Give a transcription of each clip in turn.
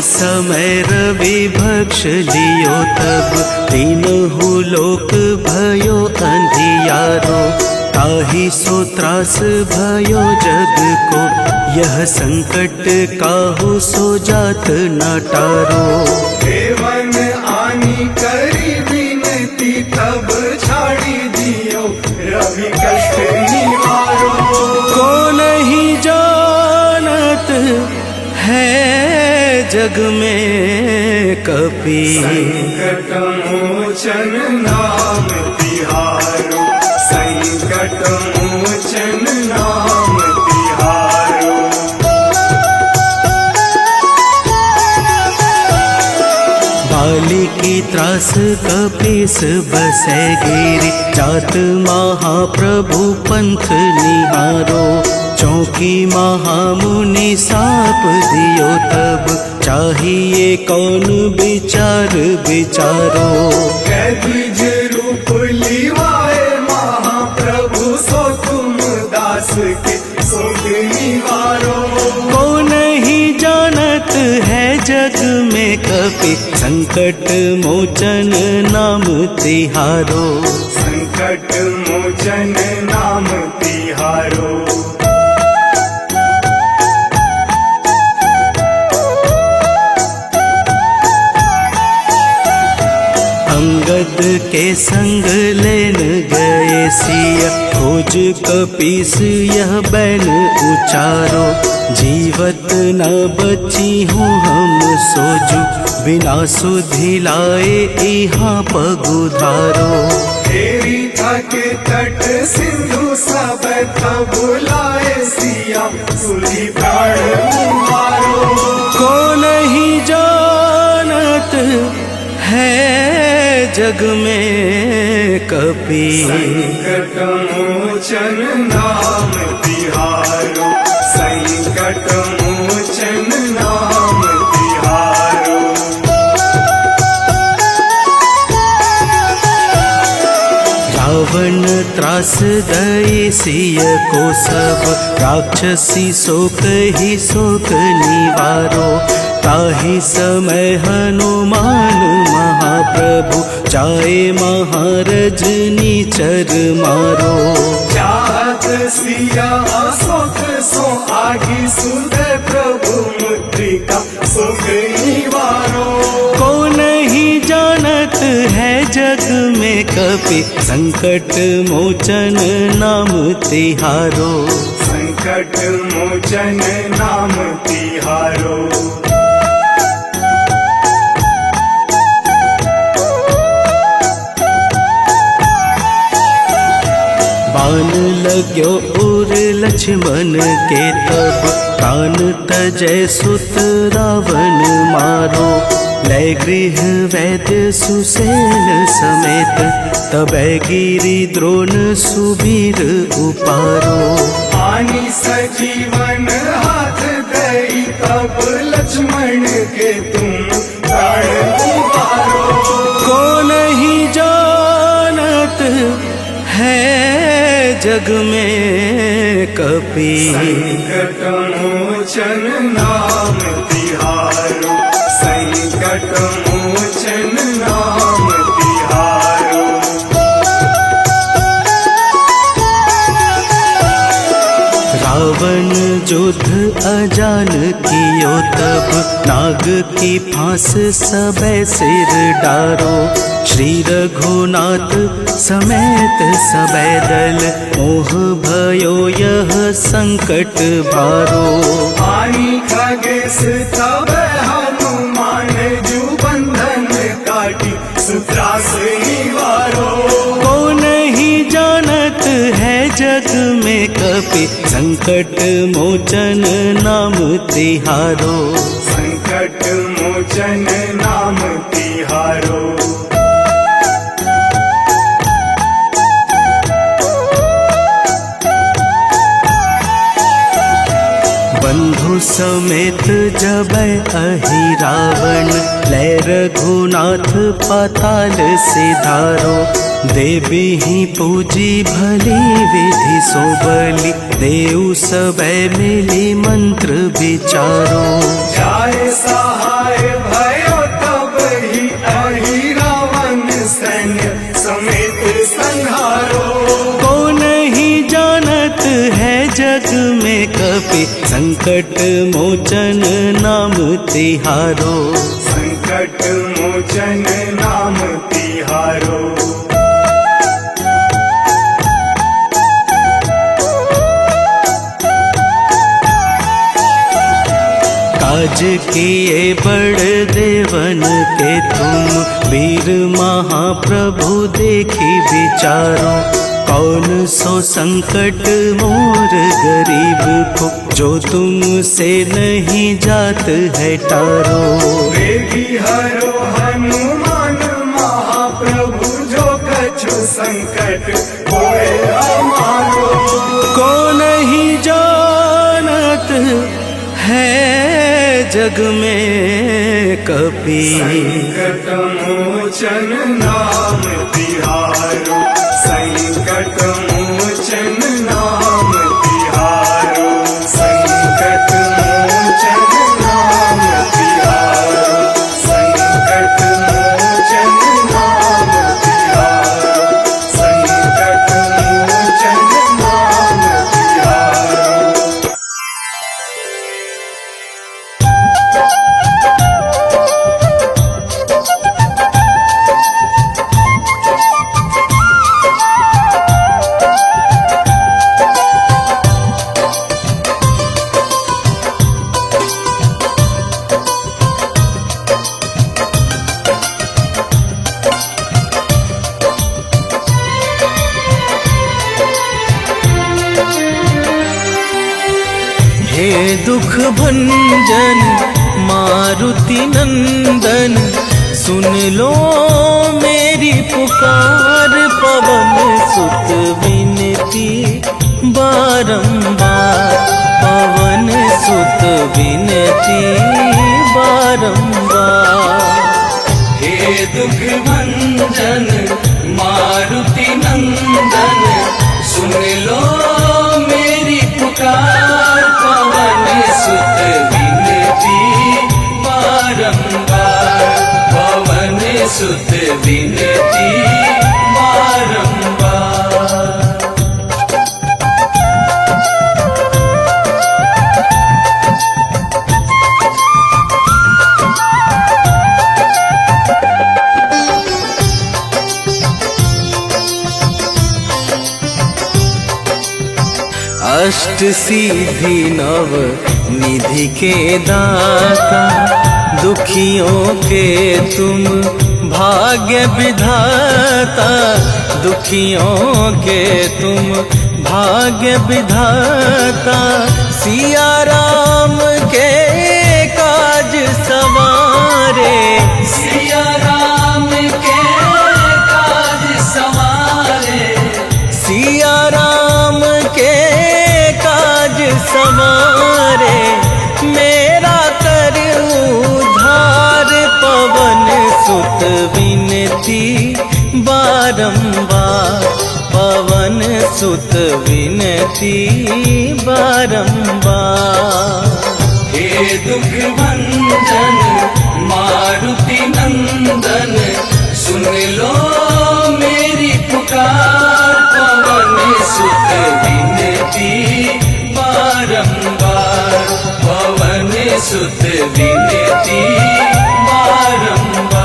समय रवि भक्ष लियो तब तीनहु लोक भयो अंधियारो। ताहि सो त्रास भयो जग को यह संकट काहू सो जात न टारो। देवन आनी करी विनती तब छाड़ी दियो रवि कष्ट निवारो। को नहीं जानत है जग में कपि संकट मोचन नाम तिहारो। संकट मोचन नाम तिहारो। बाली की त्रास कपीस बसै गिरि जात महाप्रभु पंथ निहारो। चौकी महामुनि साप दियो तब चाहिए कौन विचार विचारो। कैद्विज रूप लिवाए महाप्रभु सो तुम दास के शोक निवारो। को नहीं जानत है जग में कपि संकट मोचन नाम तिहारो। संकट मोचन नाम तिहारो। अंगद के संग लेन गए सिया खोज कपीस यह बैन उचारो। जीवत न बची हूँ हम सोजू बिना सुधि लाए यहाँ पगुधारो। तेरी थके तट सिंधु सब तब बुलाए सिया सुधी प्राण मारो। को नहीं जानत है जग में कपि संकट मोचन नाम तिहारो। संकट मोचन नाम तिहारो। रावण त्रास दई सिय को सब राक्षसी शोक ही शोक निवारो। ताहि समय हनुमान महाप्रभु जाए महारजनी चर मारो। चाहत सिया शोक सो आगी सुधे प्रभु मुद्रिका शोक निवारो। को नहीं जानत है जग में कपि संकट मोचन नाम तिहारो। संकट मोचन नाम तिहारो। बाण लाग्यो उर लक्ष्मण के तब प्राण तजय सुत रावण मारो। लय गृह वैद्य सुसेन समेत तबै गिरि द्रोण सुबीर उपारो। आनी सजीवन हाथ दई तब लक्ष्मण के तुम प्राण उबारो। को नहीं जानत है जग में कपि संकट मोचन नाम तिहारो। संकट मोचन नाम तिहारो। रावण युद्ध अजान कियो तब नाग की फांस सबे सिर डारो। श्री रघुनाथ समेत सबे दल मोह भयो यह संकट भारो। आनी खगेश तब हनुमान जू बंधन काटी सुत्रास निवारो। को नहीं जानत है जग में कपि संकट मोचन नाम तिहारो। संकट मोचन नाम तिहारो। बंधु समेत जबै अहि रावण, लै रघुनाथ पाताल सिधारो। देवी ही पूजी भली विधि सो बलि, देव सबे मिली मंत्र विचारो। जाय सहाय भयो तब ही अहि रावण सैन्य समेत संहारो। को नहीं जानत है जग में कपि, संकट मोचन नाम तिहारो। संकट मोचन नाम तिहारो। काज किए बड़ देवन के तुम, वीर महाप्रभु देखी विचारो। कौन सो संकट मोर गरीब को, जो तुमसे नहीं जात है टारो। वेगी हरो हनुमान महाप्रभु, जो कछु संकट होए हमारो। को नहीं जानत है जग में कपि, संकट मोचन नाम तिहारो। संकट मोचन नाम तिहारो। संकट मोचन नाम तिहारो। संकट मोचन नाम तिहारो। संकट मोचन नाम तिहारो। हे दुख भंजन मारुति नंदन, सुन लो मेरी पुकार। पवन सुत विनती बारंबार, पवन सुत विनती बारंबार। हे दुख भंजन मारुति नंदन, सुन लो मेरी पुकार। पवन सुत विनती बारंबार, पवन सुत विनती बारंबार। अष्ट सिद्धि नव निधि के दाता, दुखियों के तुम भाग्य विधाता। दुखियों के तुम भाग्य विधाता, सिया राम के काज सवारे। सिया राम के काज सवारे। सिया राम के काज सवारे, मेरा कर उद्धार। पवन सुत विनती बारंबार, पवन सुत विनती बारंबार। हे दुख भंजन मारुति नंदन, सुन लो मेरी पुकार। पवन सुत विनती बारंबार, पवन सुत विनती बारंबार।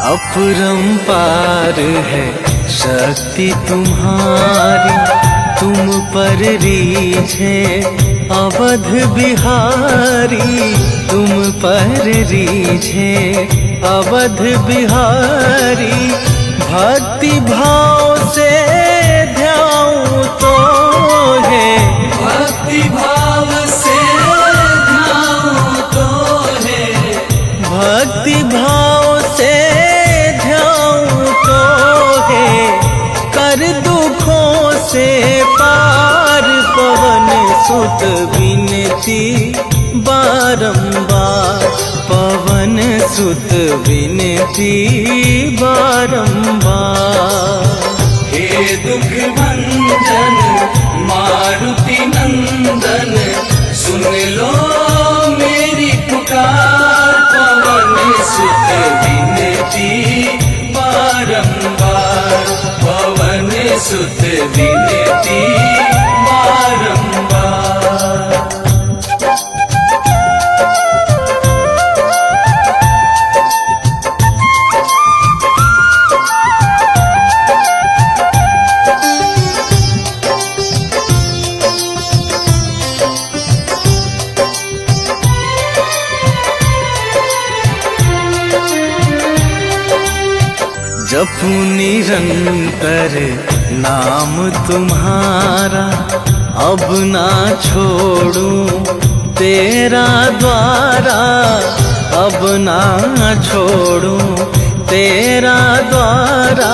अपरंपार है शक्ति तुम्हारी, तुम पर रीझे अवध बिहारी। तुम पर रीझे अवध बिहारी, भक्ति भाव से ध्याऊं तो है। भक्ति भाव से ध्याऊं तो है। भक्ति सुत विनती बारंबार, पवन सुत विनती बारंबार। हे दुख भंजन मारुति नंदन, सुन लो मेरी पुकार, पवन सुत विनती बारंबार, पवन सुत विनती बारंबार। जपू निरंतर नाम तुम्हारा, अब ना छोड़ूं तेरा द्वारा, अब ना छोड़ूं तेरा द्वारा।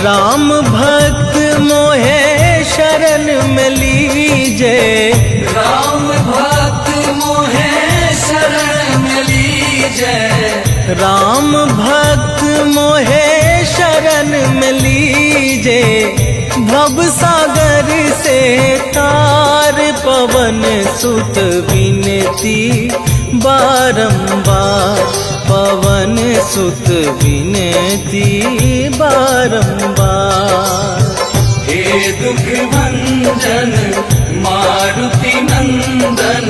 राम भक्त मोहे शरण में लीजे, राम भक्त मोहे शरण में लीजे, राम भक्त मोहे शरण में लीजे। भव सागर से तार, पवन सुत विनती बारंबार, पवन सुत विनती बारंबार। हे दुख भंजन मारुति नंदन,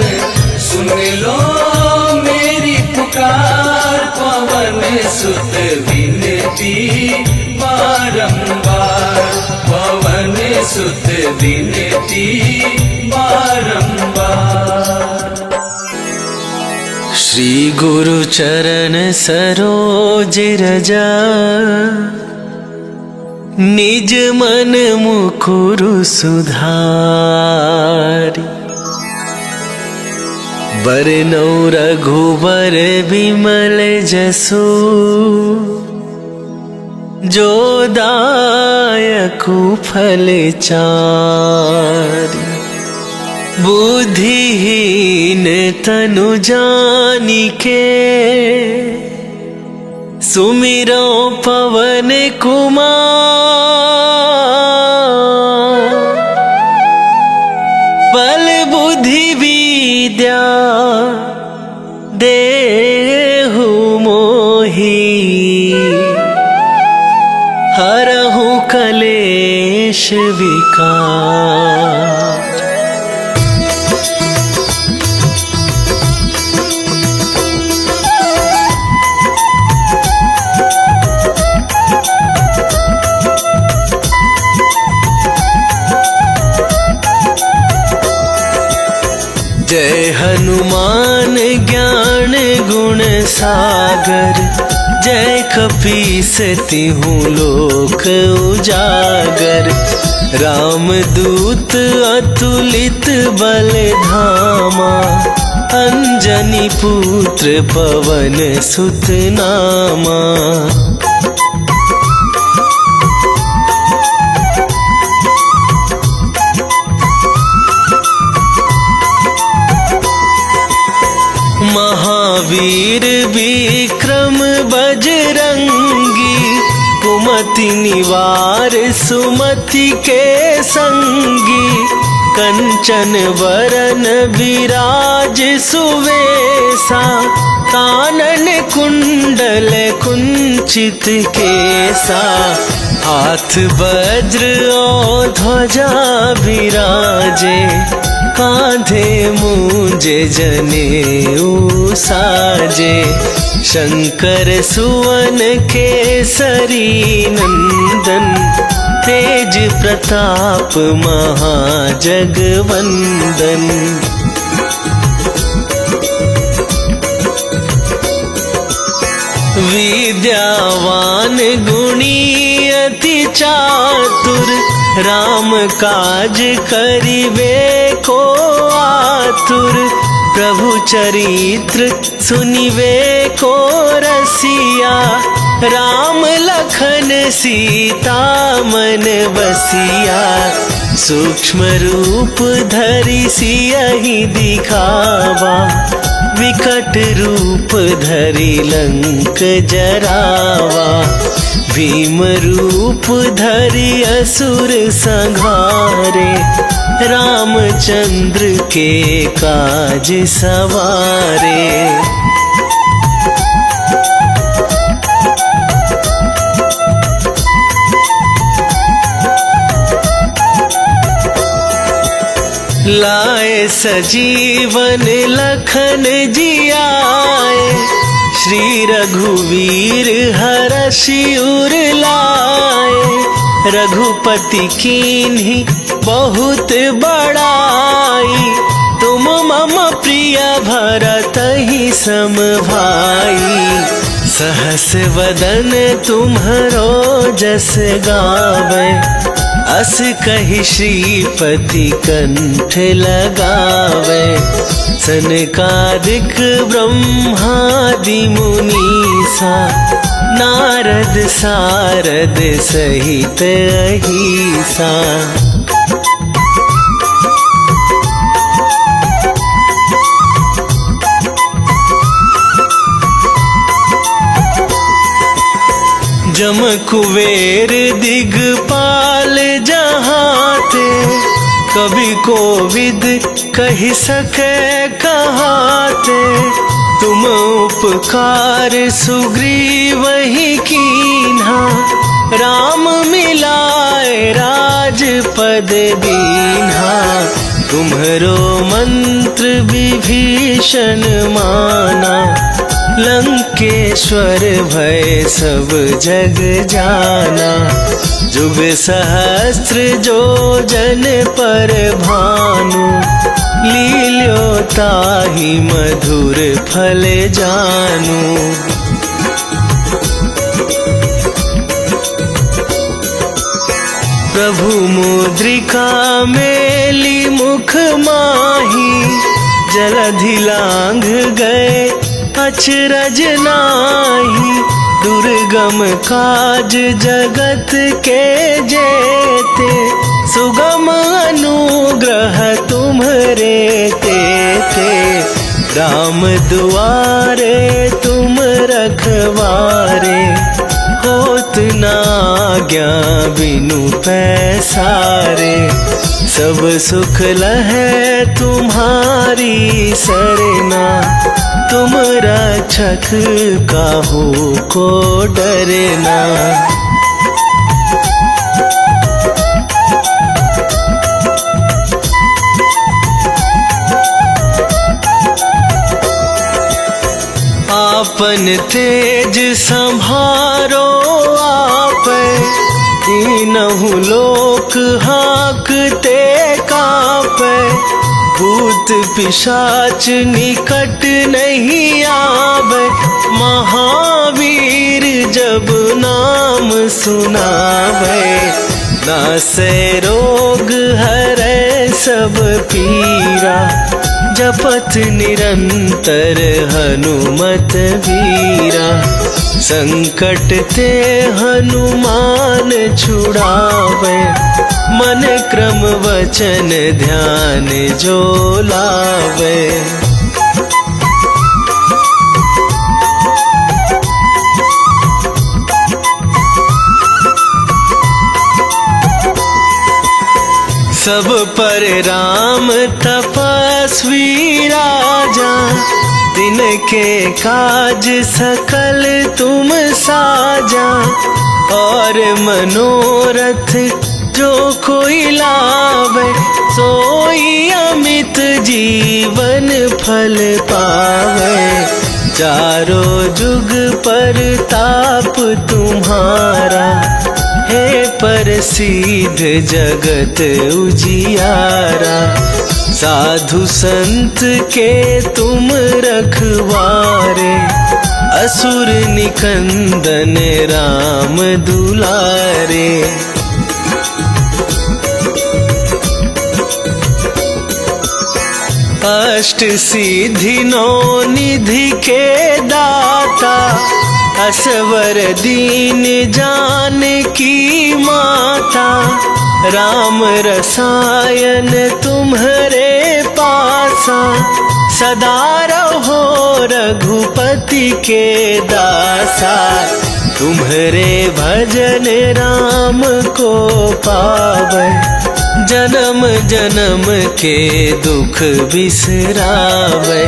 सुन लो मेरी पुकार, पवन सुत विनती बारंबार, पवन सुत विनती बारंबार। श्री गुरु चरण सरोज रजा, निज मन मुकुरु सुधारि। बरनौ रघुबर विमल जसु, जो दायकु फल चारि। बुद्धिहीन तनु जानिके, सुमिरो पवन कुमार। बल बुद्धि विद्या देहु मोहि, हरहु कलेश विकार। जय हनुमान ज्ञान गुण सागर, जय कपीस तिहुँ लोक उजागर। रामदूत अतुलित बल धामा, अंजनी पुत्र पवन सुत नामा। महावीर विक्रम बजरंगी, कुमति निवार सुमति के संगी। कंचन वरन विराज सुवेसा, कानन कुंडल कुंचित केसा। हाथ वज्र और ध्वजा विराजे, कांधे मूंज जनेऊ साजे। शंकर सुवन केसरी नंदन, तेज प्रताप महाजगवंदन। विद्यावान गुणी अति चातुर, राम काज करिबे को आतुर। प्रभु चरित्र सुनिबे को रसिया, राम लखन सीता मन बसिया। सूक्ष्म रूप धरि सियहि दिखावा, विकट रूप धरि लंक जरावा। भीम रूप धरि असुर संहारे, रामचंद्र के काज सवारे। लाए सजीवन लखन जियाए, श्री रघुवीर हरषि उर लाए। रघुपति कीन्ही बहुत बड़ाई, तुम मम प्रिय भरतहि सम भाई। सहस वदन तुम्हरो जस गावे, अस कहि श्रीपति कंठ लगावे। सनकादिक ब्रह्मादि मुनीसा, नारद सारद सहित अहिसा। जम कुबेर दिगपाल जहाते, कवि कोविद कहि सके कहाते। तुम उपकार सुग्रीवहि कीन्हा, राम मिलाए राजपद दीन्हा। तुम्हरो मंत्र विभीषण माना, लंकेश्वर भय सब जग जाना। जुग सहस्त्र जो जन पर भानु, लील्यो ताहि मधुर फल जानू। प्रभु मुद्रिका मेली मुख माही, जलधि लांघ गए अचरज नाही। दुर्गम काज जगत के जेते, सुगम अनुग्रह तुम्हरे तेते। राम दुआरे तुम रखवारे, होत न आज्ञा बिनु पैसारे। सब सुख लहै तुम्हारी सरना, तुम रक्षक काहू को डरना। आपन तेज संभारो आपै, तीनहु लोक हाकते कापै। भूत पिशाच निकट नहीं आवे, महावीर जब नाम सुनावे। नासै रोग हरै सब पीरा, जपत निरंतर हनुमत वीरा। संकट ते हनुमान छुड़ावे, मन क्रम वचन ध्यान जो लावे। सब पर राम तपस्वी राजा, तिनके काज सकल तुम साजा। और मनोरथ जो कोई लावे, सोई अमित जीवन फल पावे। चारों जुग पर ताप तुम्हारा, हे प्रसिद्ध जगत उजियारा। साधु संत के तुम रखवारे, असुर निकंदन राम दुलारे। अष्ट सिद्धि नौ निधि के दाता, असवर दीन जानकी माता। राम रसायन तुम्हारे पासा, सदा रहो रघुपति के दासा। तुम्हारे भजन राम को पावे, जन्म जन्म के दुख बिसरावे।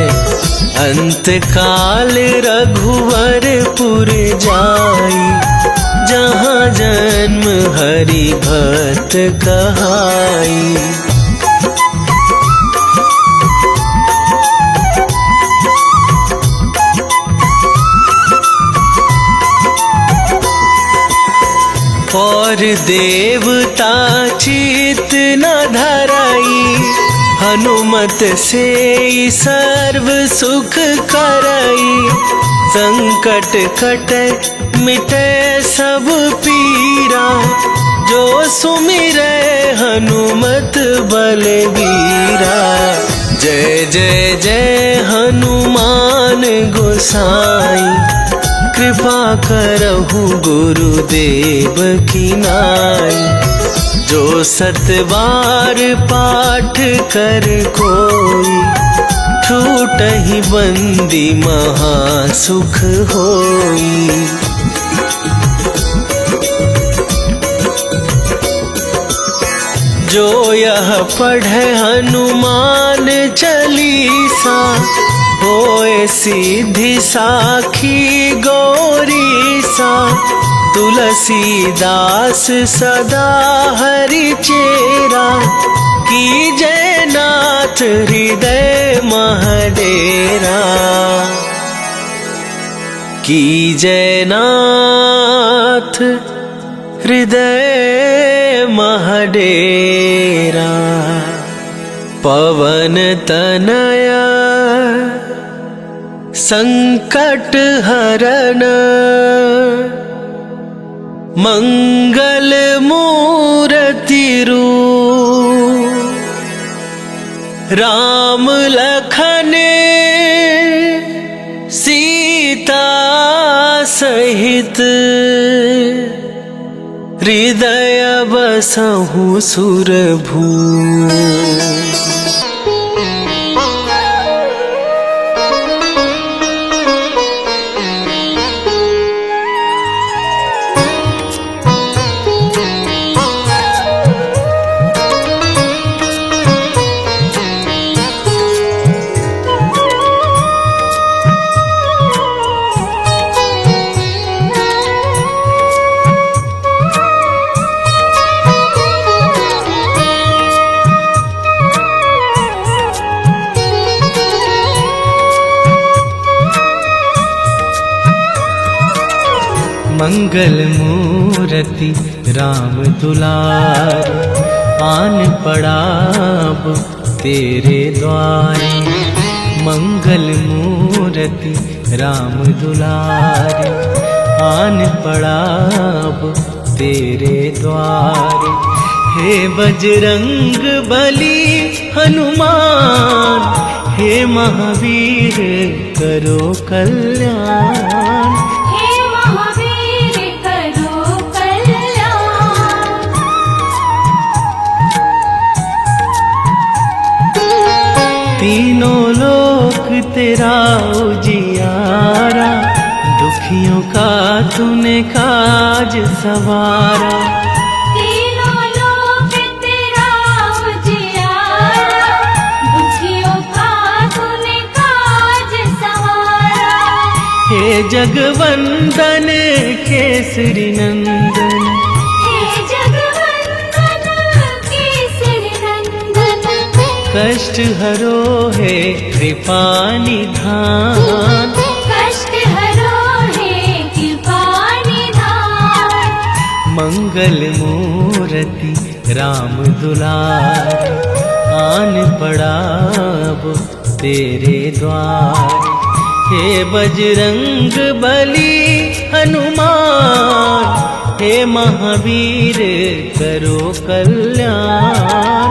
अंत काल रघुवरपुर जाई, जहाँ जन्म हरि भक्त कहाई। और देवता चित न धराई, हनुमत से सर्व सुख करई। संकट कटे मिटे सब पीरा, जो सुमिरै हनुमत बलबीरा। जय जय जय हनुमान गोसाई, कृपा करहु गुरुदेव की नाई। जो सतबार पाठ कर कोई, छूटहि बंदी महासुख होई। जो यह पढ़े हनुमान चालीसा, होए सिद्धि साखी गौरीसा। तुलसीदास सदा हरि चेरा, कीजय नाथ हृदय महडेरा। कीजय नाथ हृदय महडेरा। पवन तनया संकट हरण, मंगल मूर्ति रूप। राम लखन सीता सहित, हृदय बसहु सुरभूप। मंगल मूर्ति राम दुलार, आन पड़ाब तेरे द्वारे। मंगल मूर्ति राम दुलार, आन पड़ाब तेरे द्वारे। हे बजरंग बली हनुमान, हे महावीर करो कल्याण। तीनों लोक तेरा उजियारा, दुखियों का तूने काज सवारा। तीनों लोक तेरा उजियारा, दुखियों का तूने काज सवारा। हे जगवंदन केसरी नंदन, कष्ट हरो है कृपा निधान। कष्ट हरो है कृपा निधान। मंगल मूर्ति राम दुलार, आन पड़ाब तेरे द्वार। हे बजरंग बली हनुमान, हे महावीर करो कल्याण।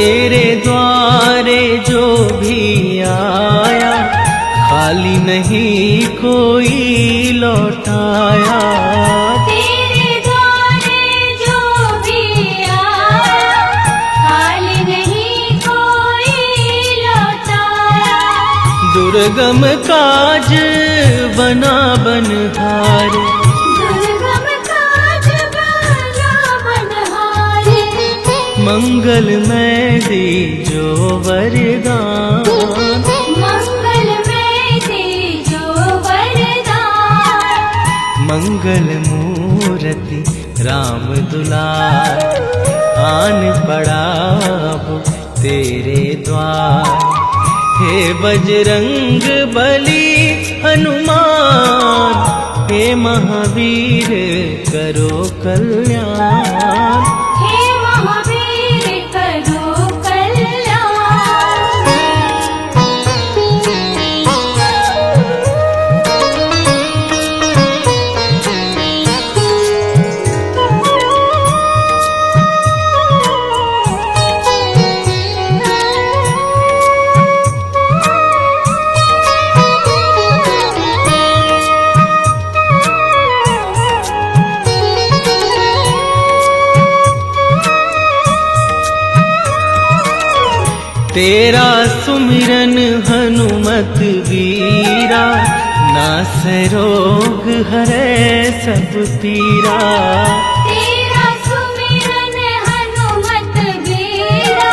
तेरे द्वारे जो भी आया खाली नहीं कोई लौटाया। तेरे द्वारे जो भी आया खाली नहीं कोई लौटाया। दुर्गम काज बना बनहारे, दुर्गम काज बना बनहारे। मंगलमय दीजो वरदान, मंगलमय दीजो वरदान। मंगल मूर्ति राम दुलार, आन पड़ा अब तेरे द्वार। हे बजरंग बली हनुमान, हे महावीर करो कल्याण। हे महावीर करो कल्याण। तेरा सुमिरन हनुमत वीरा, नासै रोग हरै सब पीरा। तेरा सुमिरन हनुमत वीरा,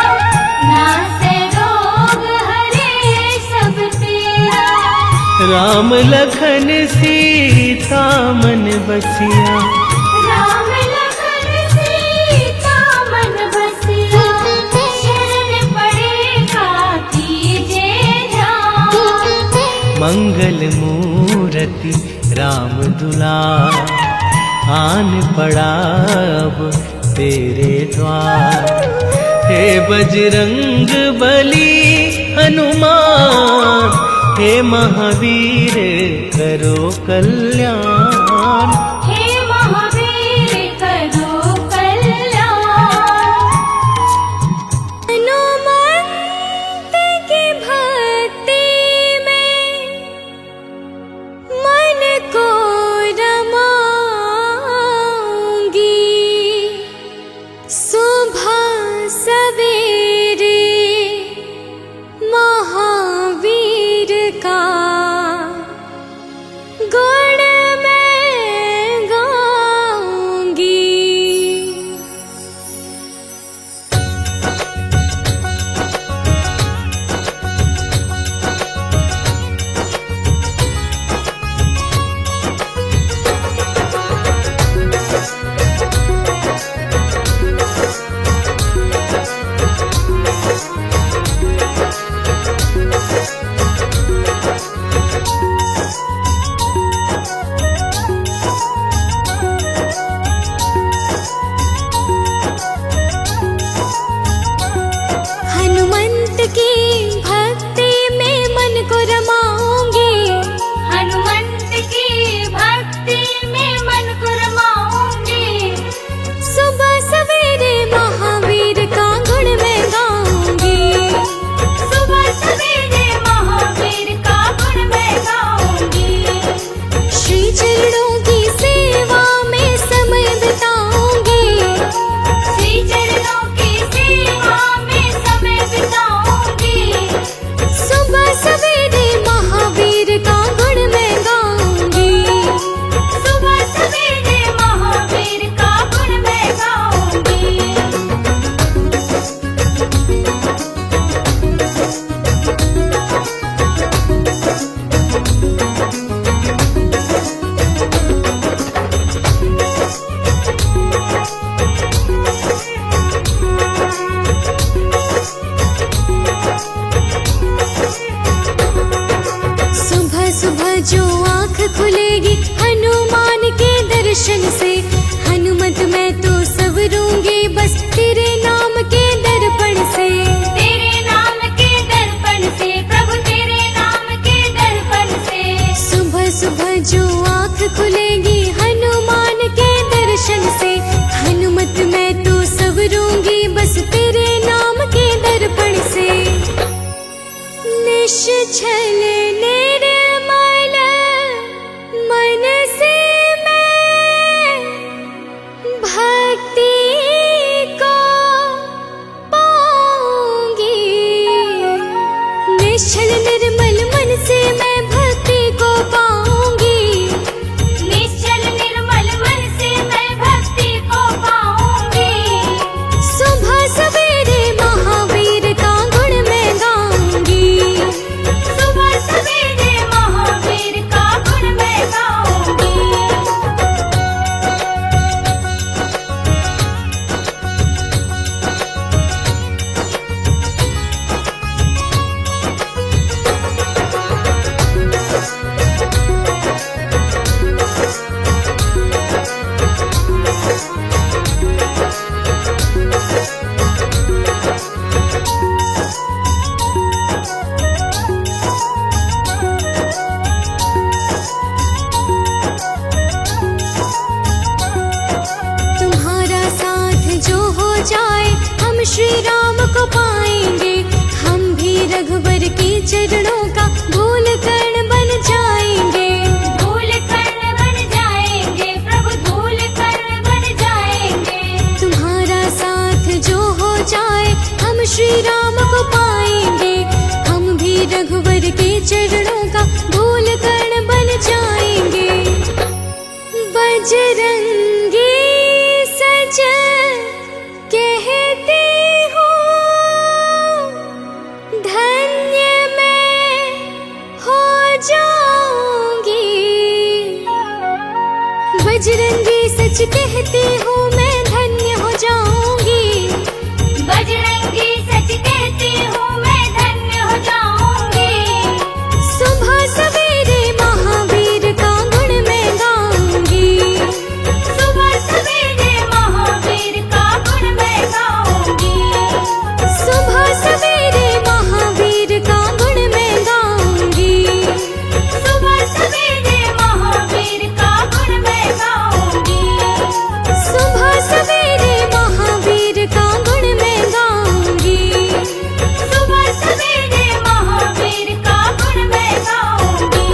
नासै रोग हरे सब पीरा। राम लखन सीता मन बसिया, राम लखन सीता मन बसिया। शरण पड़ेगा कीजे ध्यान। मंगल मूर्ति राम दुलार, आन पड़ा अब तेरे द्वार। हे बजरंग बली हनुमान, हे महावीर करो कल्याण। हे महावीर करो कल्याण। हनुमंत की भक्ति में मन को रमाऊंगी। सुबह सवेरे महावीर का गुण मैं गाऊंगी। हनुमंत की भक्ति में मन को रमाऊंगी। हनुमंत की भक्ति में मन को रमाऊंगी। सुबह सवेरे महावीर का गुण मैं गाऊंगी। सुबह सवेरे महावीर का गुण मैं गाऊंगी। श्री चरणों की सेवा में समय बिताऊंगी। श्री चरणों की सेवा में समय बिताऊंगी। निश्चल निर्मल मन से मैं भक्ति को पाऊंगी। निश्चल निर्मल मन से मैं भक्ति को पाऊंगी। निश्चल निर्मल मन से मैं भक्ति को पाऊंगी। सुबह सवेरे महावीर का गुण मैं गाऊंगी। सुबह सवेरे महावीर का गुण मैं गाऊंगी। तुम्हारा साथ जो हो जाए हम श्री राम को पाएंगे। हम भी रघुवर के चरणों का धूल कण बन जाएंगे। धूल कण बन जाएंगे प्रभु, धूल कण बन जाएंगे। तुम्हारा साथ जो हो जाए हम श्री राम को पाएंगे। हम भी रघुवर के चरणों का धूल कण बन जाएंगे। बजरंगी सज कहती हूँ, धन्य मैं हो जाऊंगी। बजरंगी सच कहती हूँ, मैं धन्य हो जाऊंगी। बजरंगी सच कहती हूँ, मैं धन्य हो जाऊंगी। सुबह सवेरे महावीर का गुण मैं गाऊंगी। सुबह सवेरे महावीर का गुण मैं गाऊंगी। सुबह सवेरे महावीर का गुण मैं गाऊंगी। सुबह सवेरे महावीर का गुण मैं गाऊंगी। सुबह सवेरे महावीर का गुण मैं गाऊंगी। सुबह सवेरे महावीर का गुण मैं गाऊंगी।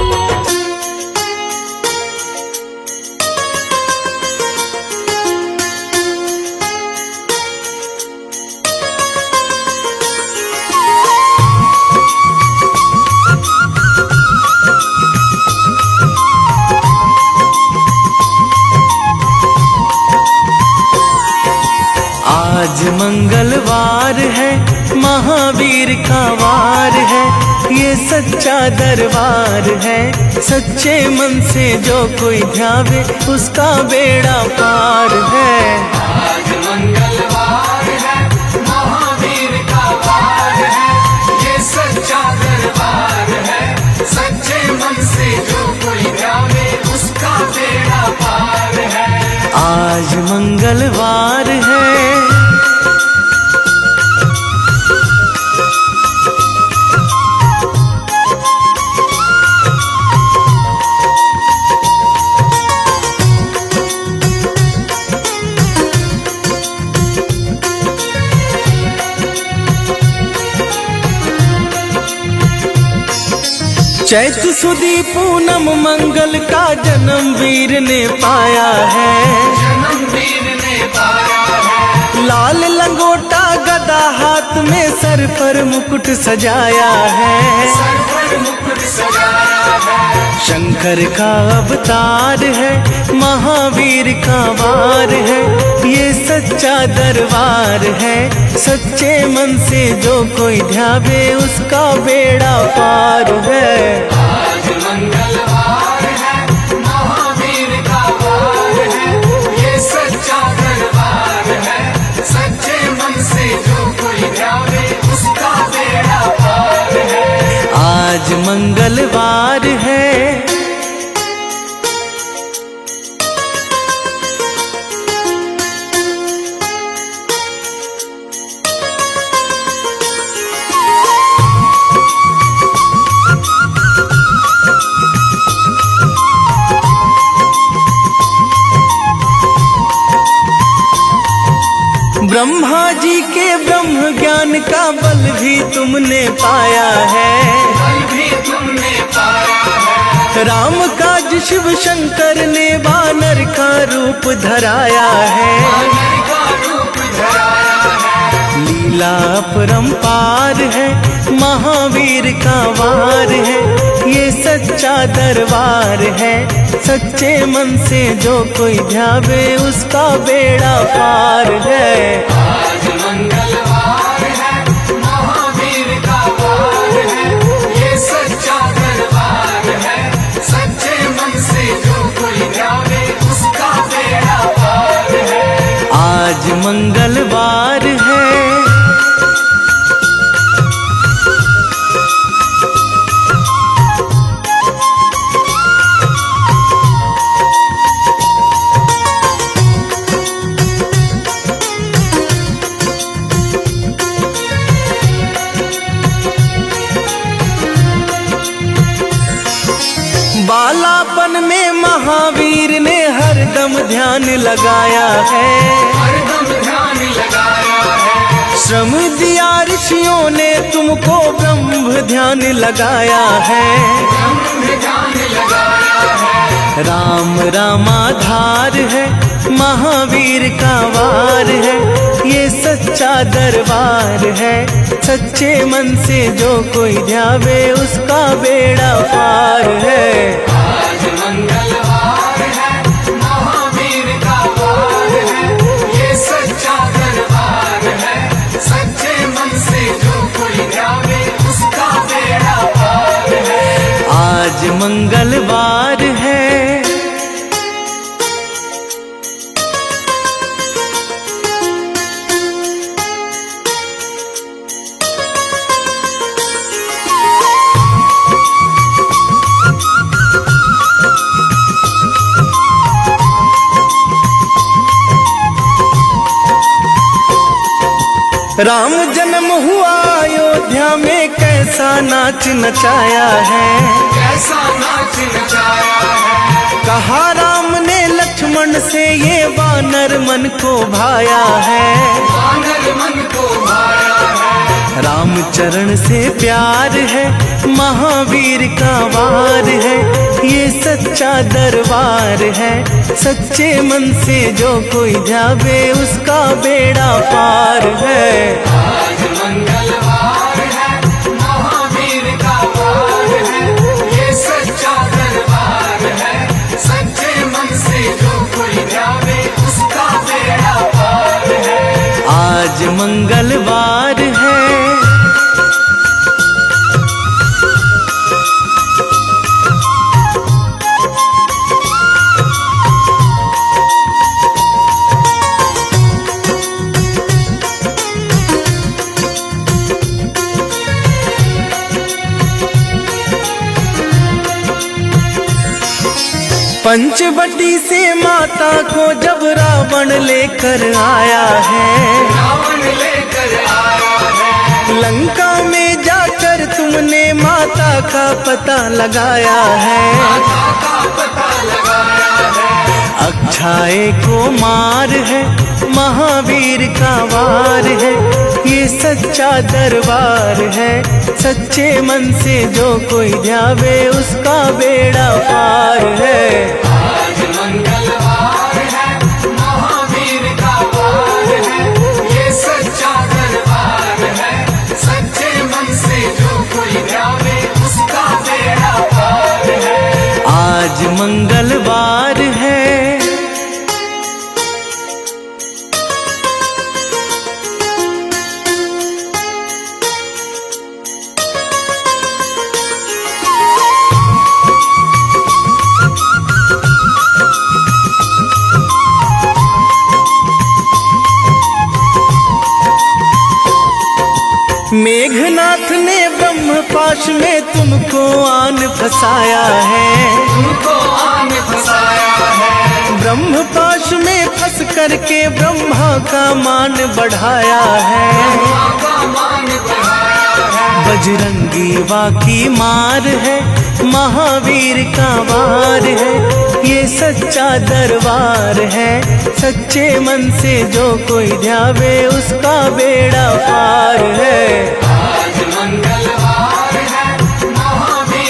आज मंगलवार है, महावीर का वार है। ये सच्चा दरबार है, सच्चे मन से जो कोई ध्यावे उसका बेड़ा पार है। आज मंगलवार है, महावीर का वार है। ये सच्चा दरबार है, सच्चे मन से जो कोई ध्यावे उसका बेड़ा पार है। आज मंगलवार है, चैत सुदी पूनम मंगल का जन्म वीर ने पाया है। जन्म वीर ने पाया है। लाल लंगोटा गदा हाथ में सर पर मुकुट सजाया है। सर पर मुकुट सजाया है। शंकर का अवतार है, महावीर का वार है। ये सच्चा दरबार है, सच्चे मन से जो कोई ध्यावे उसका बेड़ा पार है। आज मंगलवार है, महावीर का वार है। ये सच्चा दरबार है, सच्चे मन से जो कोई ध्यावे उसका बेड़ा पार है। आज मंगलवार है, ब्रह्मा जी के ब्रह्म ज्ञान का बल भी तुमने पाया है। बल भी तुमने पाया है। राम काज शिव शंकर ने वानर का रूप धराया है। वानर का रूप धराया है। लीला अपरंपार है, महावीर का वार है, ये सच्चा दरबार है। सच्चे मन से जो कोई ध्यावे उसका बेड़ा पार है। आज मंगलवार है, महावीर का वार है, ये सच्चा दरबार है। सच्चे मन से जो कोई ध्यावे उसका बेड़ा पार है। आज मंगलवार है। बालापन में महावीर ने हरदम ध्यान लगाया है। हरदम ध्यान लगाया है। श्रम दिया ऋषियों ने तुमको, ब्रह्म ध्यान लगाया है। ब्रह्म ध्यान लगाया है। राम रामाधार है, महावीर का वार है, ये सच्चा दरबार है। सच्चे मन से जो कोई ध्यावे उसका बेड़ा पार है। आज मंगलवार है, महावीर का वार है, ये सच्चा दरबार है। सच्चे मन से जो कोई ध्यावे उसका बेड़ा पार है। आज मंगलवार है। राम जन्म हुआ अयोध्या में, कैसा नाच नचाया है। कैसा नाच नचाया है। कहा राम ने लक्ष्मण से, ये वानर मन को भाया है। वानर मन को भाया है। राम चरण से प्यार है, महावीर का वार है, ये सच्चा दरबार है। सच्चे मन से जो कोई ध्यावे उसका बेड़ा पार है। आज मंगलवार है, महावीर का वार है, ये सच्चा दरबार है। सच्चे मन से जो कोई ध्यावे उसका बेड़ा पार है। आज मंगलवार है। पंचवटी से माता को जब रावण लेकर आया है। रावण लेकर आया है। लंका में जाकर तुमने माता का पता लगाया है। माता का पता लगाया है। अक्षय को मार है, महावीर का वार है, ये सच्चा दरबार है। सच्चे मन से जो कोई ध्यावे उसका बेड़ा पार है। आज मंगलवार है, महावीर का वार है, ये सच्चा दरबार है। सच्चे मन से जो कोई ध्यावे उसका बेड़ा पार है। आज मंगलवार है। मेघनाथ ने ब्रह्म पाश में तुमको आन फसाया है। तुमको आन फसाया है। ब्रह्म पाश में फंस करके ब्रह्मा का मान बढ़ाया है। ब्रह्मा का मान बढ़ाया है। बजरंगी वाकी मार है, महावीर का वार है, ये सच्चा दरबार है। सच्चे मन से जो कोई ध्यावे उसका बेड़ा पार है। आज मंगलवार है, महावीर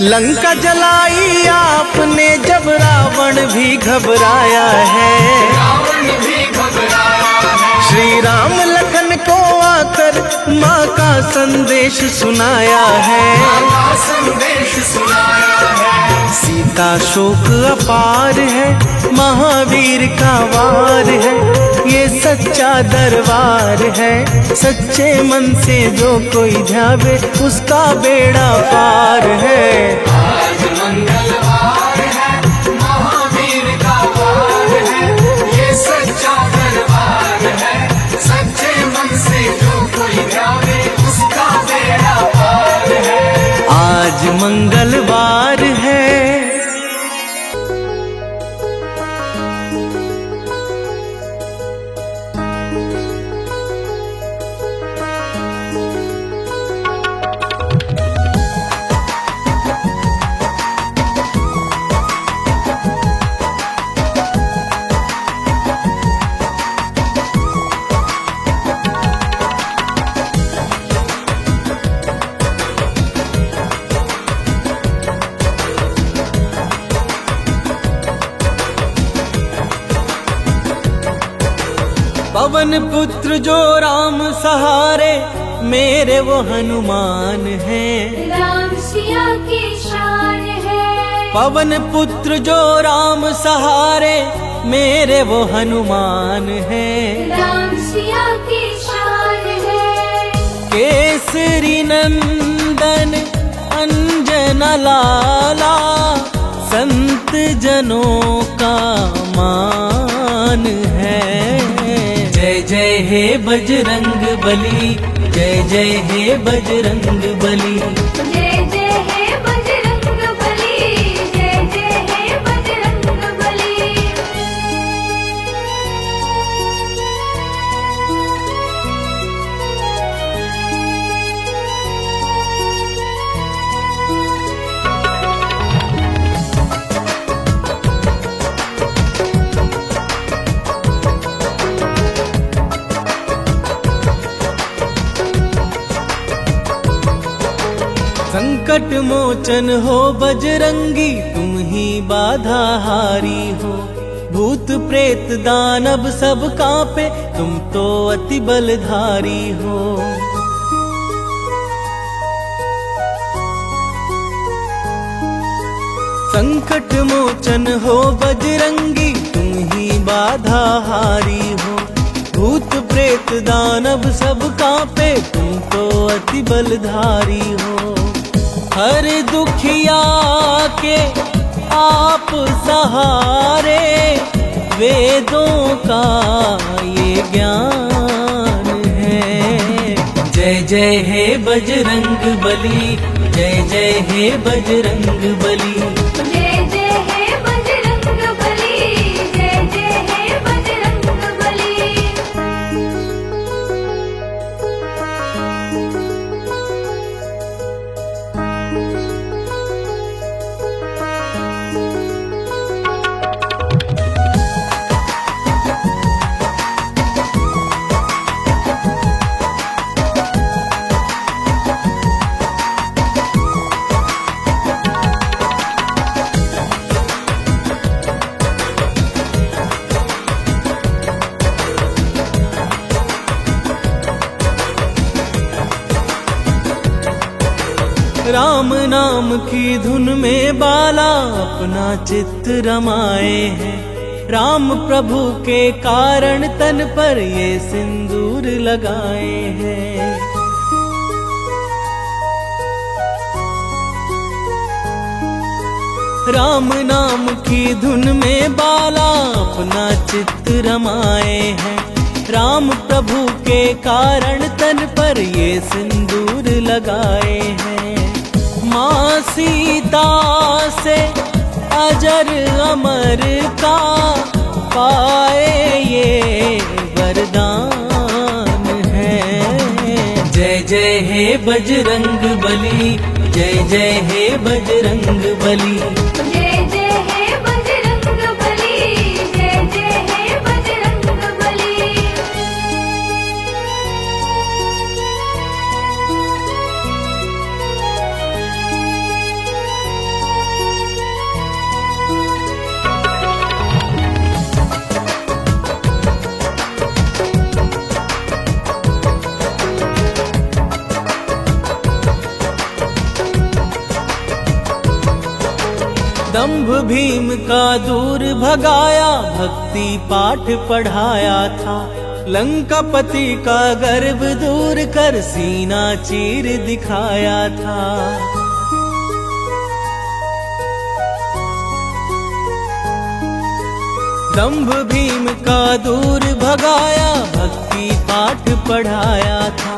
लंका जलाई आपने जब रावण भी घबराया है। रावण भी घबराया है। श्री राम लखन को आकर माँ का संदेश सुनाया है। माँ का संदेश सुनाया है। सीता शोक अपार है, महावीर का वार है, ये सच्चा दरबार है। सच्चे मन से जो कोई ध्यावे उसका बेड़ा पार है। आज मंगलवार है, महावीर का वार है, ये सच्चा दरबार है। सच्चे मन से जो कोई ध्यावे उसका बेड़ा पार है। आज मंगलवार है। पवन पुत्र जो राम सहारे, मेरे वो हनुमान हैं। राम सिया की शान है। पवन पुत्र जो राम सहारे, मेरे वो हनुमान हैं। राम सिया की शान है। केसरी नंदन अंजन लाला, संत जनों का मान है। जय जय हे बजरंग बली, जय जय हे बजरंग बली। जय जय हे बजरंग बली, जय जय हे बजरंग बली। संकट मोचन हो बजरंगी, तुम ही बाधा हारी हो। भूत प्रेत दानव सब कांपे, तुम तो अति बलधारी हो। संकट मोचन हो बजरंगी, तुम ही बाधा हारी हो। भूत प्रेत दानव सब कांपे, तुम तो अति बलधारी हो। हर दुखिया के आप सहारे, वेदों का ये ज्ञान है। जय जय हे बजरंग बली, जय जय हे बजरंग बली। जय जय हे बजरंग बली, जय जय हे बजरंग बली। राम नाम की धुन में बाला अपना चित्त रमाए हैं। राम प्रभु के कारण तन पर ये सिंदूर लगाए हैं। राम नाम की धुन में बाला अपना चित्त रमाए हैं। राम प्रभु के कारण तन पर ये सिंदूर लगाए हैं। माँ सीता से अजर अमर का पाए ये वरदान है। जय जय हे बजरंग बली, जय जय हे बजरंग बली। जय जय हे बजरंग बली, जय जय हे बजरंग बली। दंभ भीम का दूर भगाया, भक्ति पाठ पढ़ाया था। लंकापति का गर्व दूर कर सीना चीर दिखाया था। दंभ भीम का दूर भगाया, भक्ति पाठ पढ़ाया था।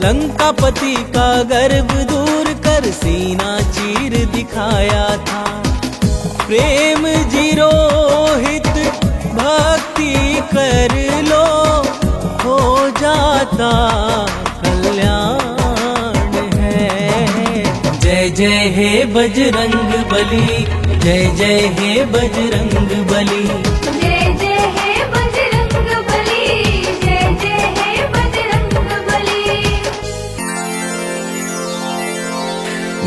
लंकापति का गर्व दूर कर सीना चीर दिखाया था। प्रेम जीरोहित भक्ति कर लो, हो जाता कल्याण है। जय जय हे बजरंग बली, जय जय हे बजरंग बली। जय जय हे बजरंग बली, जय जय हे बजरंग बली।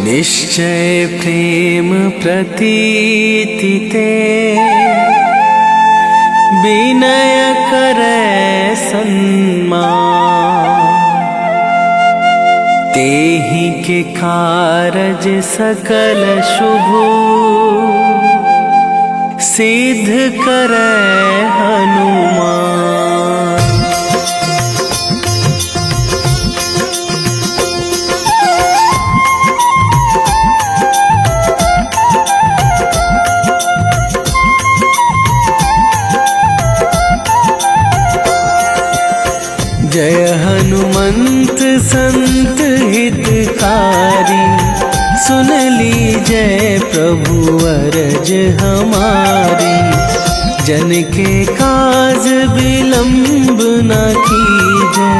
निश्चय प्रेम प्रतीति ते, विनय करे सन्मान। तेहि के कारज सकल शुभ, सिद्ध करे हनुमान। जय हनुमंत संत हितकारी, सुन लीजय प्रभु अरज हमारी। जन के काज विलंब न कीजय,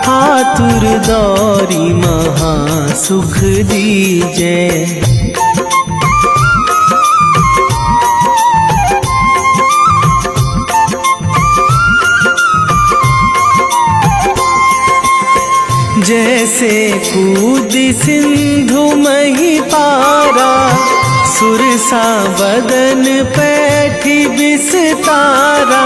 आतुर दौरी महा सुख दीजय। जैसे कूद सिंधु मही पारा, सुरसा बदन पैठी बिस्तारा।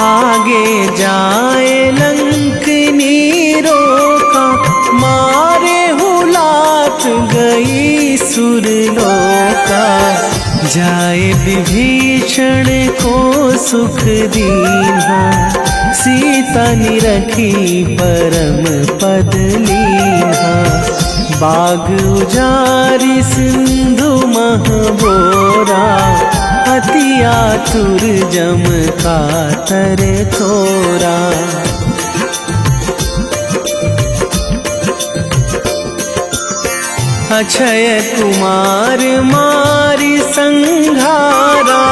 आगे जाए लंकनी रोका, मारे हुलात गई सुरलोका। जाए विभीषण को सुख दीन्हा, सीता निरखी परम पद लीन्हा। बाग उजारि सिंधु महबोरा, अति आतुर जम कातर थोरा। अक्षय कुमार मारि संघारा,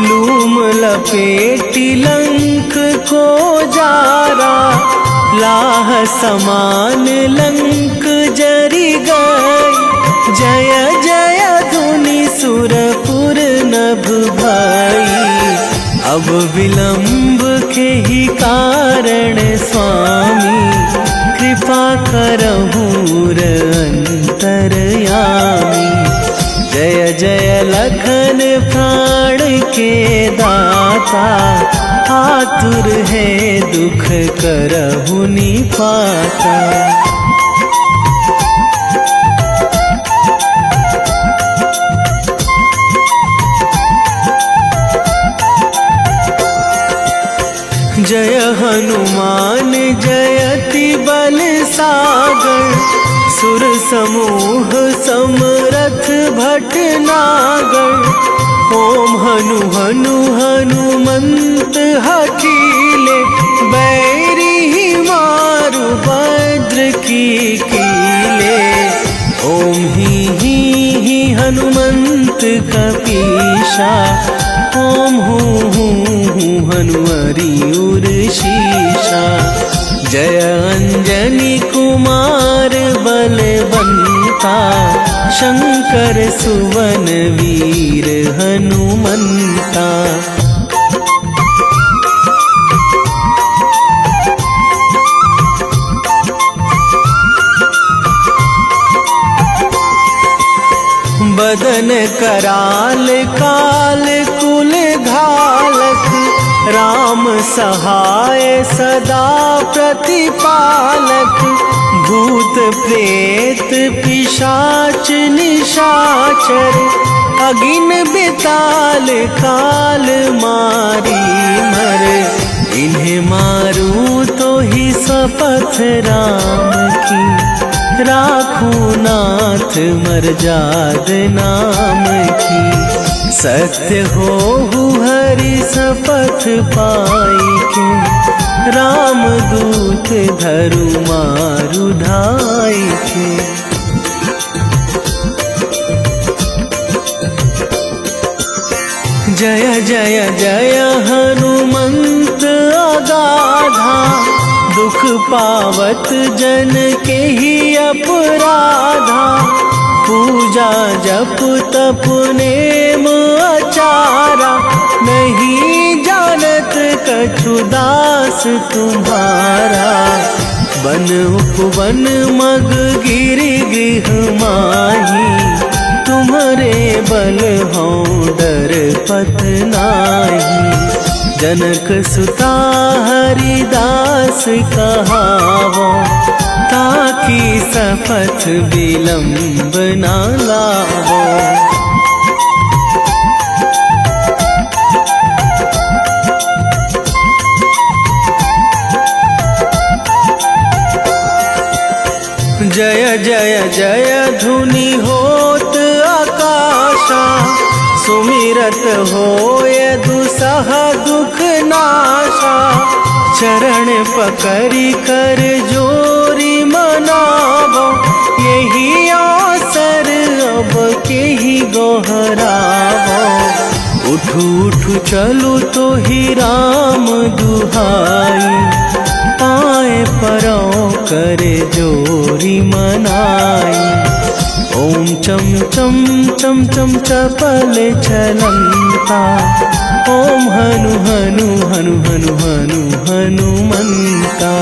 लूम लपेटी लंक को जारा। लाह समान लंक जरि गई, जय जय धुनि सुरपुर नभ भई। अब विलंब के ही कारण स्वामी, कृपा करहु अंतरयामी। जय जय लखन प्राण के दाता, आतुर है दुख करहु निपाता। जय हनुमान जयति बल सागर, सुर समूह समरथ भटनागर। ओम हनु हनु हनुमंत हठीले, बैरी मारु भद्र की कीले। ओम ही हनुमंत कपीशा, ओम हूँ हनुमरि उर शीशा। जय अंजनी कुमार बलवंता, शंकर सुवन वीर हनुमंता। बदन कराल काल कुल घालक, राम सहाय सदा प्रतिपालक। भूत प्रेत पिशाच निशाचर, अगिन बेताल काल मारी मर, इन्हें मारूं तो ही शपथ राम की, राखूं नाथ मर्याद नाम की। सत्य हो हरि शपथ पाई के, राम दूत धरु मारु धाई के। जय जय जय हनुमंत अगाधा, दुख पावत जन के ही अपराधा। पूजा जप तप नेम आचारा, नहीं जानत कछु दास तुम्हारा। बन उपवन मग गिरि गृह माही, तुम्हारे बल हो डर पत नाही। जनक सुता हरिदास कहावो, ताकि शपथ विलंब ना लावो। जय जय जय धुनि होत आकाशा, सुमिरत होय दुसह दुख नाशा। चरण पकड़ी कर जोरी मनावो, यही अवसर अब के ही गोहरावो। उठू उठू चलू तो ही राम दुहाई, पाए परो करे जोरी मनाई। ओम चम चम चम चम चपल चलंता, ओम हनु हनु हनु हनु हनु हनुमंता।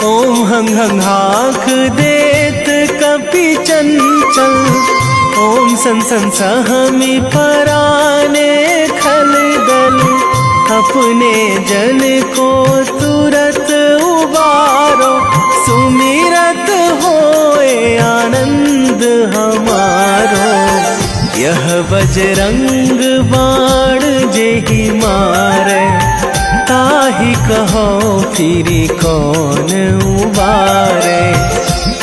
ओम हंग हंग हाक देत कपि चंचल, ओम सन सन सहमी पराने खल दल। अपने जन को तुरत उबारो, सुमिरत होए आनंद हमारो। यह बजरंग बाण जेहि मारे, ताहि कहो फिरि कौन उबारे।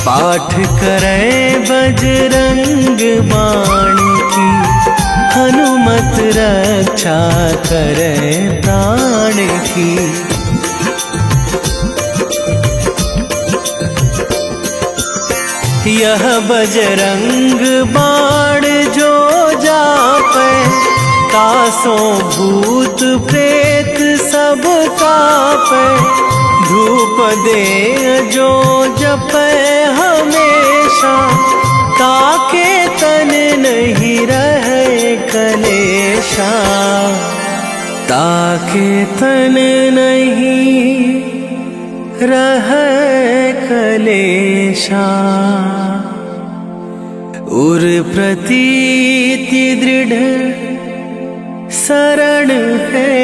पाठ करे बजरंग बाण की, हनुमत रक्षा करे प्राण की। यह बजरंग बाण जो जापे, तासो भूत प्रेत सब कापे। धूप दे जो जपे हमेशा, ताके तन नहीं रहे कलेशा। ताके तन नहीं रहे कलेशा। उर प्रतीति दृढ़ शरण है,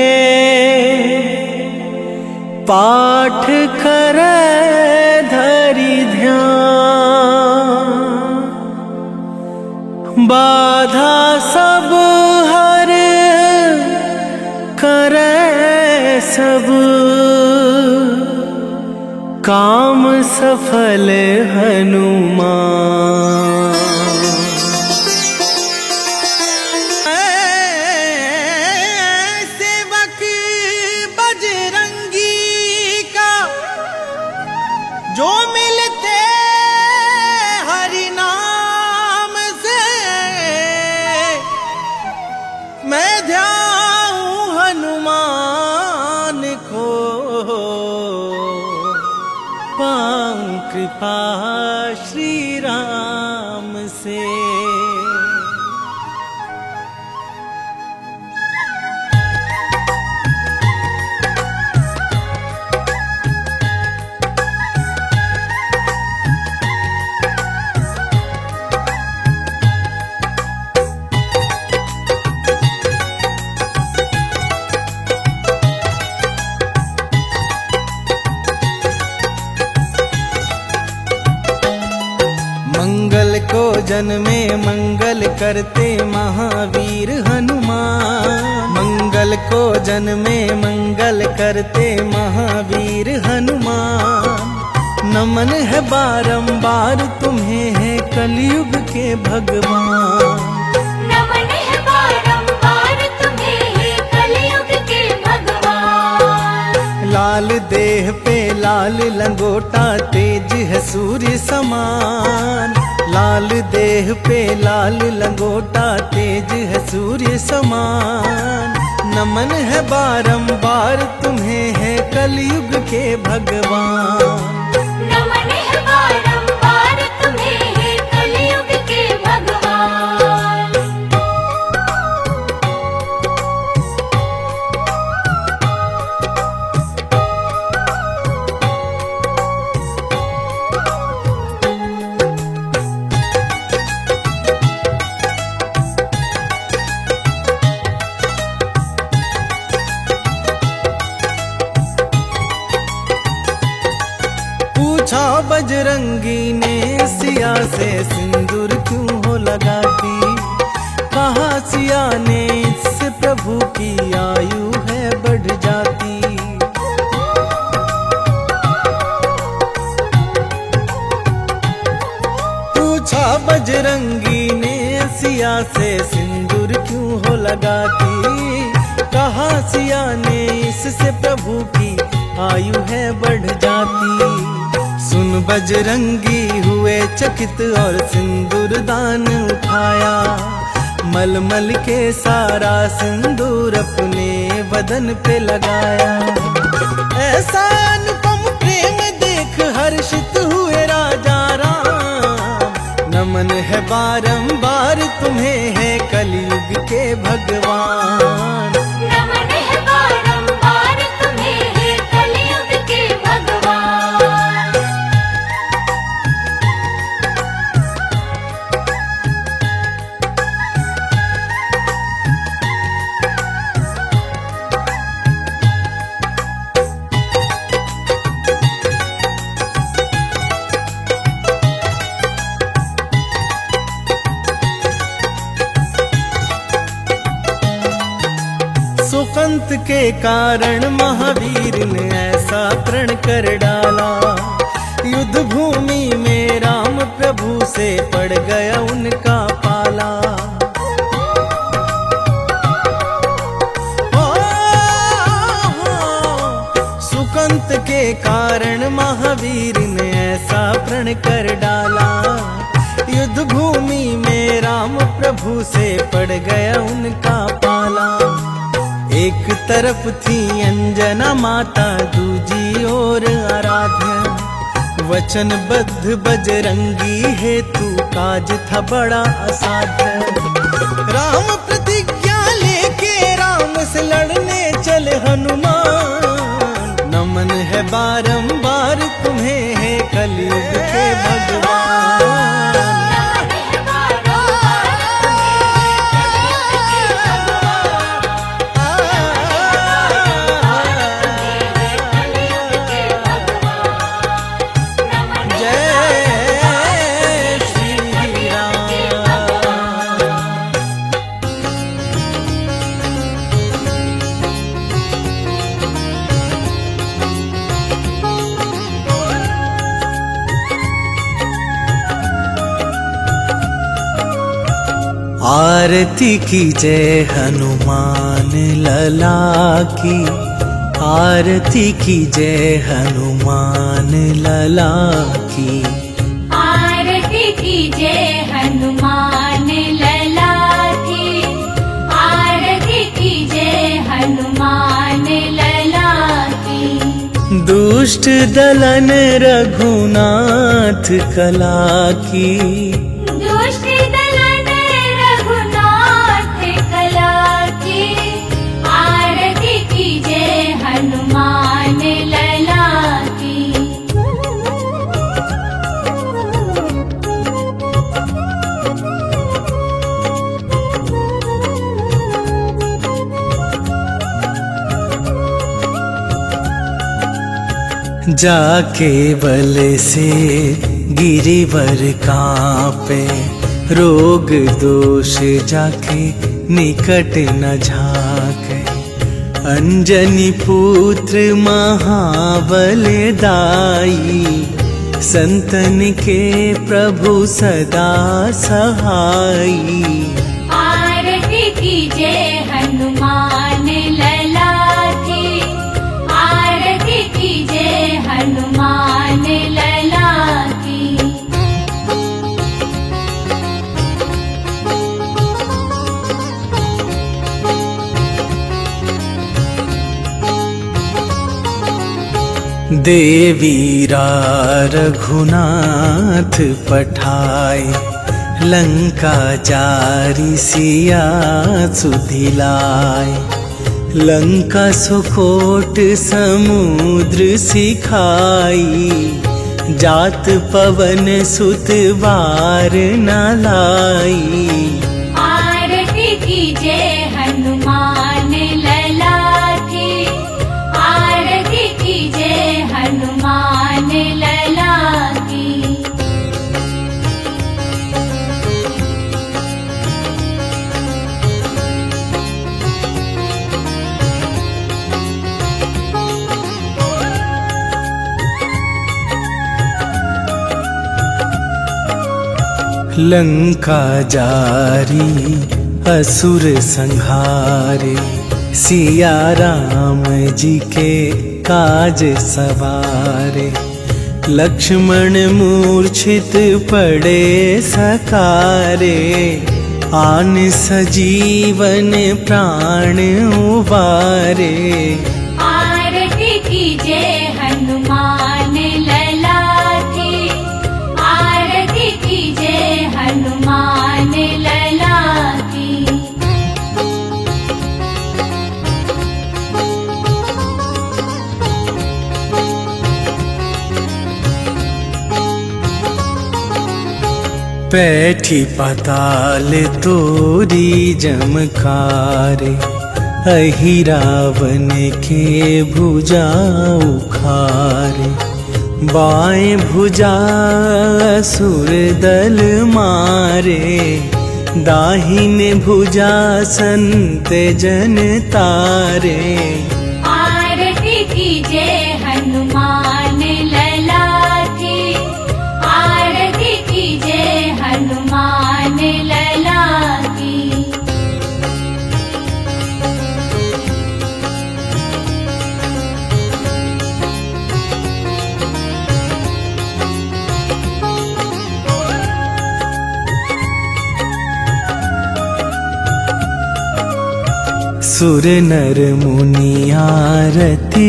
पाठ करे धरि ध्यान। बाधा सब हर करे सब, काम सफल हनुमान। सेवक बजरंगी का, जो मिलते हरि नाम से। मैं ध्याऊं हनुमान को, पाऊं कृपा श्री राम से। को जन्मे मंगल करते महावीर हनुमान। मंगल को जन्मे मंगल करते महावीर हनुमान। नमन है बारंबार तुम्हें है कलयुग के भगवान। नमन है बारंबार तुम्हें है कलयुग के भगवान। लाल देह पे लाल लंगोटा तेज है सूर्य समान। लाल देह पे लाल लंगोटा तेज है सूर्य समान। नमन है बारंबार तुम्हें है कलयुग के भगवान। नमन है बारंबार तुम्हें है कलयुग के भगवान। पूछा बजरंगी ने सिया से सिंदूर क्यों हो लगाती। कहा सिया ने इससे प्रभु की आयु है बढ़ जाती। पूछा बजरंगी ने सिया से सिंदूर क्यों हो लगाती। कहा सिया ने इससे प्रभु की आयु है बढ़ जाती। सुन बजरंगी हुए चकित और सिंदूर दान उठाया। मलमल के सारा सिंदूर अपने बदन पे लगाया। ऐसा अनुपम प्रेम देख हर्षित हुए राजा राम। नमन है बारंबार तुम्हें है कलयुग के भगवान। नमन है बारंबार तुम्हें है कलयुग के भगवान। सुकंत के कारण महावीर ने ऐसा प्रण कर डाला। युद्ध भूमि में राम प्रभु से पड़ गया उनका पाला। सुकंत के कारण महावीर ने ऐसा प्रण कर डाला। युद्ध भूमि में राम प्रभु से पड़ गया उनका पाला। एक तरफ थी अंजना माता दूजी ओर आराध्या। वचनबद्ध बजरंगी हेतु काज था बड़ा असाध्य। राम प्रतिज्ञा लेके राम से लड़ने चले हनुमान। नमन है बारंबार तुम्हें है कलयुग के भगवान। आरती की जय हनुमान लला की। आरती की जय हनुमान लला की। आरती की जय हनुमान लला की। आरती की जय हनुमान लला की। दुष्ट दलन रघुनाथ कला की। दुष्ट दलन रघुनाथ कला की। आरती की जय हनुमान लला की। जाके बल से गिरिवर कांपे, रोग दोष जाके निकट न झाके। अंजनी पुत्र महाबल दाई, संतन के प्रभु सदा सहाई। आरती कीजे हनुमान लला की, आरती कीजे हनुमान लला की। देवीरा रघुनाथ पठाए, लंका जारी सिया सुधिलाए। लंका सुकोट समुद्र सिखाई, जात पवन सुत बार न लाई। आरती कीजे हनुमान लला की, आरती कीजे हनुमान लला की। लंका जारी असुर संहारे, सिया राम जी के काज सवारे। लक्ष्मण मूर्छित पड़े सकारे, आन सजीवन प्राण उबारे। आरती कीजे हनुमान लला की, आरती कीजे हनुमान लला की। पैठी पाताल तोरी जमकारे, अहि रावण के भुजा उखारे। बाएं भुजा असुर दल मारे, दाहिने भुजा संत जन तारे। आरती कीजे हनुमान लला की, आरती कीजे हनुमान लला की। सुर नर मुनि आरती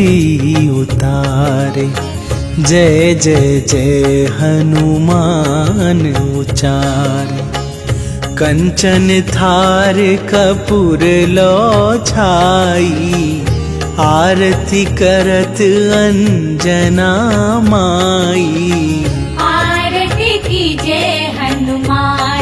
उतारे, जय जय जय हनुमान उचारे। कंचन थार कपूर लो छाई, आरती करत अंजना माई। आरती कीजे हनुमान